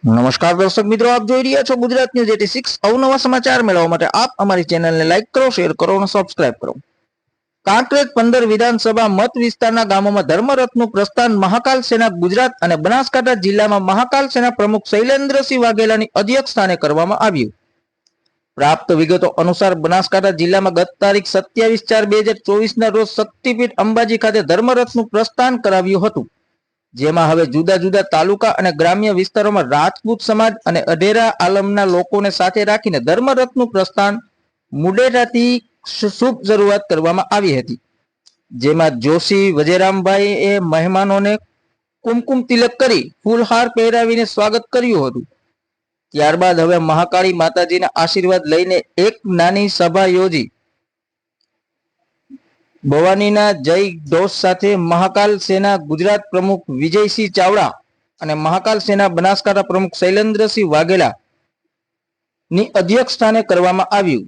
નમસ્કાર દર્શક મિત્રો, આપ જોઈ રહ્યા છો ગુજરાત ન્યૂઝ 86। અવનવા સમાચાર મેળવવા માટે આપ અમારી ચેનલને લાઈક કરો, શેર કરો અને સબસ્ક્રાઇબ કરો। કાંકરેજ 15 વિધાનસભા મત વિસ્તારના ગામોમાં ધર્મરથનું પ્રસ્થાન મહાકાલ સેના ગુજરાત અને બનાસકાંઠા જિલ્લામાં મહાકાલ સેના પ્રમુખ શૈલેન્દ્રસિંહ વાઘેલાની અધ્યક્ષસ્થાને કરવામાં આવ્યું। પ્રાપ્ત વિગતો અનુસાર બનાસકાંઠા જિલ્લામાં ગત તારીખ 27/4/2024 ના રોજ શક્તિપીઠ અંબાજી ખાતે ધર્મરથનું પ્રસ્થાન કરાવ્યું હતું, જેમાં હવે જુદા જુદા તાલુકા અને ગ્રામ્ય વિસ્તારોમાં રાજપૂત સમાજ અને અઢેરા આલમના લોકોને સાથે રાખીને ધર્મરથનું પ્રસ્થાન મુડેરાથી શુભ શરૂઆત કરવામાં આવી હતી, જેમાં જોશી વજેરામભાઈએ મહેમાનોને કુમકુમ તિલક કરી ફૂલહાર પહેરાવીને સ્વાગત કર્યું હતું। ત્યારબાદ હવે મહાકાળી માતાજીના આશીર્વાદ લઈને એક નાની સભા યોજી ભવાનીના જય ઘોષ સાથે મહાકાલ સેના ગુજરાત પ્રમુખ વિજયસિંહ ચાવડા અને મહાકાલ સેના બનાસકાંઠા પ્રમુખ શૈલેન્દ્રસિંહ વાઘેલા ની અધ્યક્ષસ્થાને કરવામાં આવ્યું,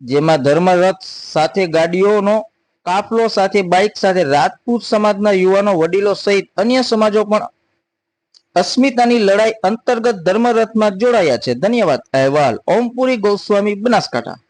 જેમાં ધર્મરથ સાથે ગાડીઓનો કાફલો સાથે બાઇક સાથે રાજપૂત સમાજના યુવાનો, વડીલો સહિત અન્ય સમાજો પણ અસ્મિતાની લડાઈ અંતર્ગત ધર્મરથમાં જોડાયા છે। ધન્યવાદ। અહેવાલ ઓમપુરી ગોસ્વામી, બનાસકાંઠા।